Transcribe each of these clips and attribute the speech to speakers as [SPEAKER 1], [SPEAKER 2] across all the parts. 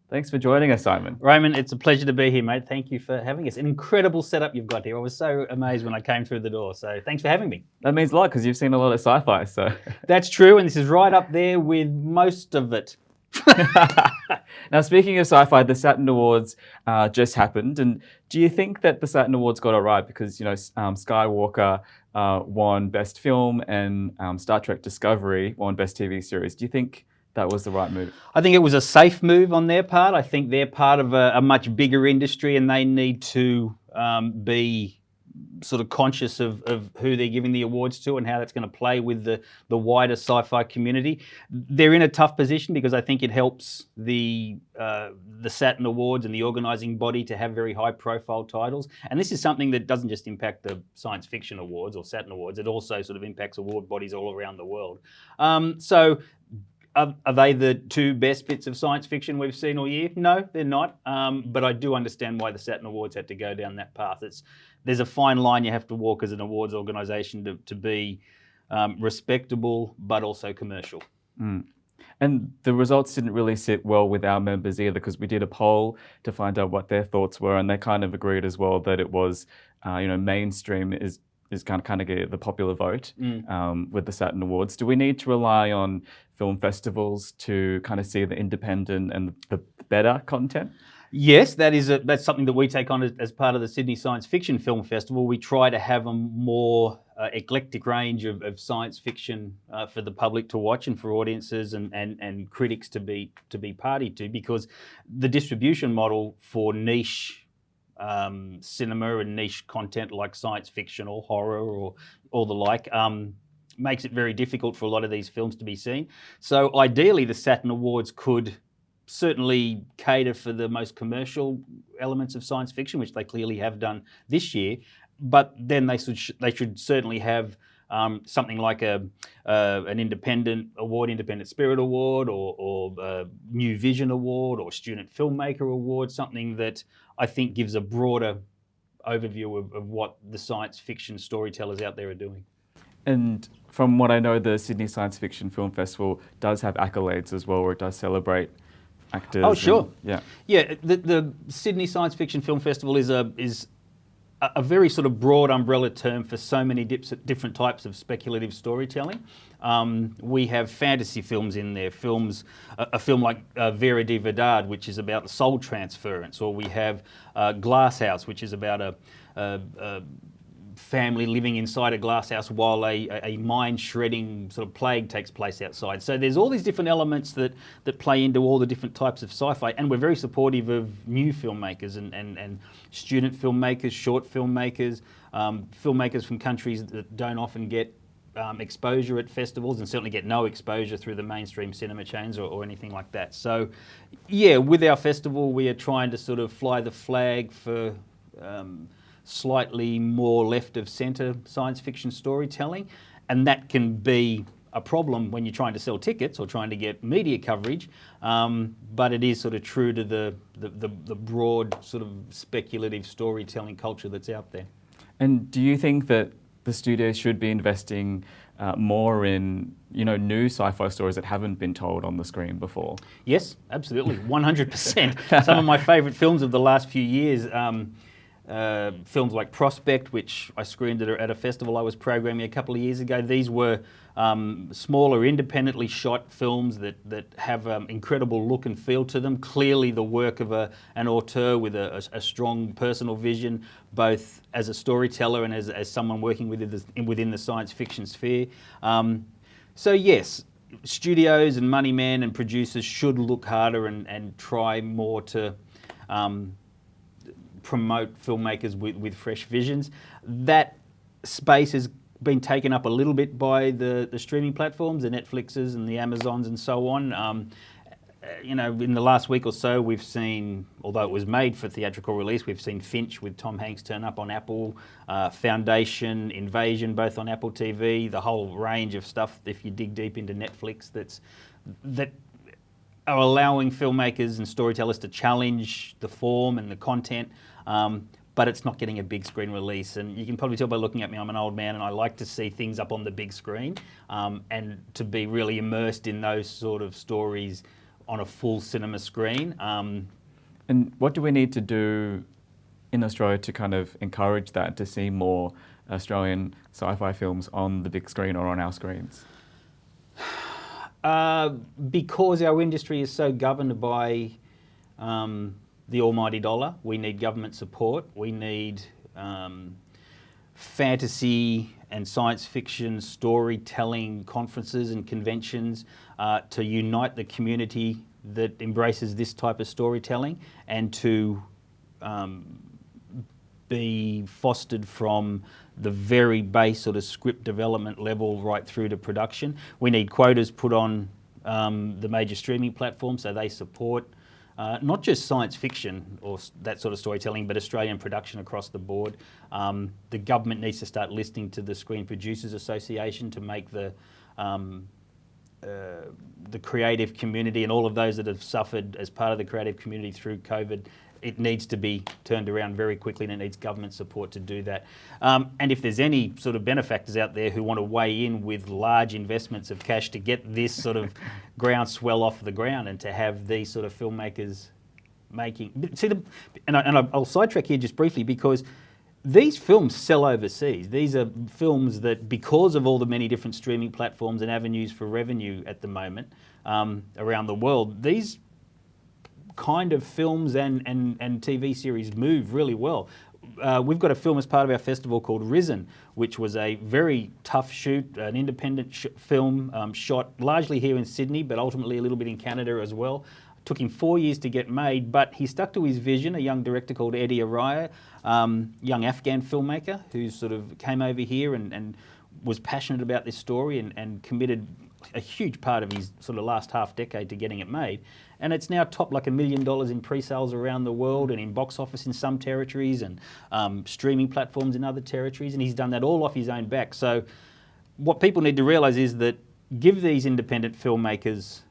[SPEAKER 1] Thanks for joining us, Simon.
[SPEAKER 2] Raymond, it's a pleasure to be here, mate. Thank you for having us. An incredible setup you've got here. I was so amazed when I came through the door. So thanks for having me.
[SPEAKER 1] That means a lot because you've seen a lot of sci-fi. So
[SPEAKER 2] That's true, and this is right up there with most of it.
[SPEAKER 1] now, speaking of sci-fi, the Saturn Awards just happened, and do you think that the Saturn Awards got it right? Because Skywalker won Best Film, and Star Trek Discovery won Best TV Series. Do you think that was the right move?
[SPEAKER 2] I think it was a safe move on their part. I think they're part of a much bigger industry, and they need to be sort of conscious of who they're giving the awards to and how that's going to play with the wider sci-fi community. They're in a tough position because I think it helps the Saturn Awards and the organising body to have very high-profile titles. And this is something that doesn't just impact the Science Fiction Awards or Saturn Awards. It also sort of impacts award bodies all around the world. Are they the two best bits of science fiction we've seen all year? No, they're not. But I do understand why the Saturn Awards had to go down that path. There's a fine line you have to walk as an awards organisation to be respectable, but also commercial.
[SPEAKER 1] Mm. And the results didn't really sit well with our members either, because we did a poll to find out what their thoughts were, and they kind of agreed as well that it was, mainstream is kind of get the popular vote with the Saturn Awards. Do we need to rely on film festivals to kind of see the independent and the better content?
[SPEAKER 2] Yes, that's something that we take on as part of the Sydney Science Fiction Film Festival. We try to have a more eclectic range of science fiction for the public to watch and for audiences and critics to be party to, because the distribution model for niche cinema and niche content like science fiction or horror or the like makes it very difficult for a lot of these films to be seen. So ideally the Saturn Awards could certainly cater for the most commercial elements of science fiction, which they clearly have done this year, but then they should certainly have something like an independent award, Independent Spirit Award, or New Vision Award, or Student Filmmaker Award, something that I think gives a broader overview of what the science fiction storytellers out there are doing.
[SPEAKER 1] And from what I know, the Sydney Science Fiction Film Festival does have accolades as well, where it does celebrate actors.
[SPEAKER 2] Oh, sure.
[SPEAKER 1] Yeah.
[SPEAKER 2] The Sydney Science Fiction Film Festival is a very sort of broad umbrella term for so many different types of speculative storytelling. We have fantasy films in there, a film like Vera de Verdad, which is about soul transference, or we have Glasshouse, which is about a family living inside a glass house while a mind-shredding sort of plague takes place outside. So there's all these different elements that play into all the different types of sci-fi, and we're very supportive of new filmmakers and student filmmakers, short filmmakers, filmmakers from countries that don't often get exposure at festivals and certainly get no exposure through the mainstream cinema chains or anything like that. So yeah, with our festival we are trying to sort of fly the flag for slightly more left of centre science fiction storytelling, and that can be a problem when you're trying to sell tickets or trying to get media coverage, but it is sort of true to the broad sort of speculative storytelling culture that's out there.
[SPEAKER 1] And do you think that the studios should be investing more in new sci-fi stories that haven't been told on the screen before?
[SPEAKER 2] Yes, absolutely, 100%. Some of my favourite films of the last few years, films like Prospect, which I screened at a festival I was programming a couple of years ago. These were smaller, independently shot films that have incredible look and feel to them. Clearly the work of an auteur with a strong personal vision, both as a storyteller and as someone working within the science fiction sphere. So yes, studios and money men and producers should look harder and try more to promote filmmakers with fresh visions. That space has been taken up a little bit by the streaming platforms, the Netflixes and the Amazons and so on. In the last week or so, we've seen, although it was made for theatrical release, we've seen Finch with Tom Hanks turn up on Apple, Foundation, Invasion, both on Apple TV, the whole range of stuff, if you dig deep into Netflix, that are allowing filmmakers and storytellers to challenge the form and the content, but it's not getting a big screen release. And you can probably tell by looking at me, I'm an old man and I like to see things up on the big screen, and to be really immersed in those sort of stories on a full cinema screen.
[SPEAKER 1] And what do we need to do in Australia to kind of encourage that, to see more Australian sci-fi films on the big screen or on our screens?
[SPEAKER 2] Because our industry is so governed by the almighty dollar, we need government support. We need fantasy and science fiction storytelling conferences and conventions to unite the community that embraces this type of storytelling, and to be fostered from the very base sort of script development level right through to production. We need quotas put on the major streaming platforms so they support not just science fiction or that sort of storytelling, but Australian production across the board. The government needs to start listening to the Screen Producers Association to make the creative community and all of those that have suffered as part of the creative community through COVID. It needs to be turned around very quickly, and it needs government support to do that. And if there's any sort of benefactors out there who want to weigh in with large investments of cash to get this sort of groundswell off the ground and to have these sort of filmmakers making... See, I'll sidetrack here just briefly, because these films sell overseas. These are films that, because of all the many different streaming platforms and avenues for revenue at the moment around the world, these kind of films and TV series move really well. We've got a film as part of our festival called Risen, which was a very tough shoot, an independent film shot largely here in Sydney, but ultimately a little bit in Canada as well. Took him 4 years to get made, but he stuck to his vision. A young director called Eddie Araya, young Afghan filmmaker who sort of came over here and was passionate about this story and committed a huge part of his sort of last half decade to getting it made. And it's now topped like $1 million in pre-sales around the world and in box office in some territories and streaming platforms in other territories. And he's done that all off his own back. So what people need to realise is that give these independent filmmakers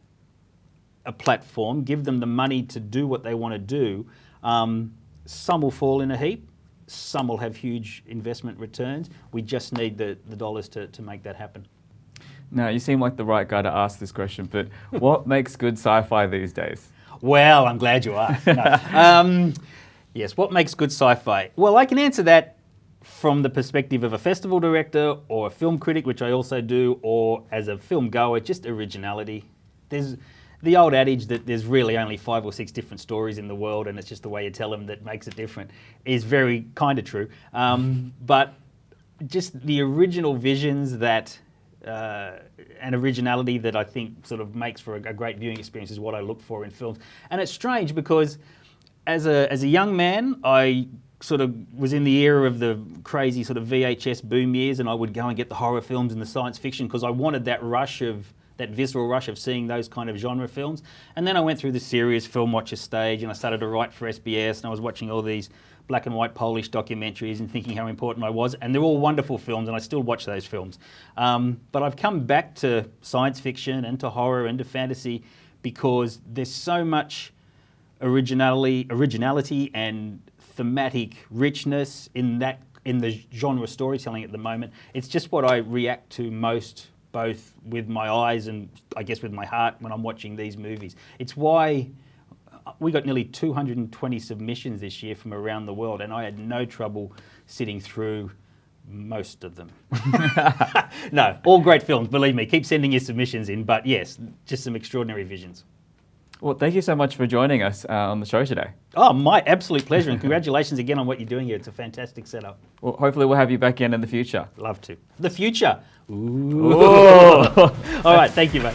[SPEAKER 2] a platform, give them the money to do what they want to do. Some will fall in a heap. Some will have huge investment returns. We just need the dollars to make that happen.
[SPEAKER 1] Now, you seem like the right guy to ask this question, but what makes good sci-fi these days?
[SPEAKER 2] Well, I'm glad you asked. No. Yes, what makes good sci-fi? Well, I can answer that from the perspective of a festival director or a film critic, which I also do, or as a film goer, just originality. There's the old adage that there's really only 5 or 6 different stories in the world, and it's just the way you tell them that makes it different, is very kind of true. But just the original visions that and originality that I think sort of makes for a great viewing experience is what I look for in films. And it's strange because as a young man, I sort of was in the era of the crazy sort of VHS boom years, and I would go and get the horror films and the science fiction because I wanted that visceral rush of seeing those kind of genre films. And then I went through the serious film watcher stage, and I started to write for SBS, and I was watching all these black and white Polish documentaries and thinking how important I was. And they're all wonderful films, and I still watch those films. But I've come back to science fiction and to horror and to fantasy because there's so much originality and thematic richness in the genre storytelling at the moment. It's just what I react to most, both with my eyes and I guess with my heart when I'm watching these movies. It's why we got nearly 220 submissions this year from around the world, and I had no trouble sitting through most of them. No, all great films, believe me. Keep sending your submissions in, but yes, just some extraordinary visions.
[SPEAKER 1] Well, thank you so much for joining us on the show today.
[SPEAKER 2] Oh, my absolute pleasure, and congratulations again on what you're doing here. It's a fantastic setup.
[SPEAKER 1] Well, hopefully we'll have you back in the future.
[SPEAKER 2] Love to. The future. Ooh.
[SPEAKER 1] Ooh.
[SPEAKER 2] All right, thank you, mate.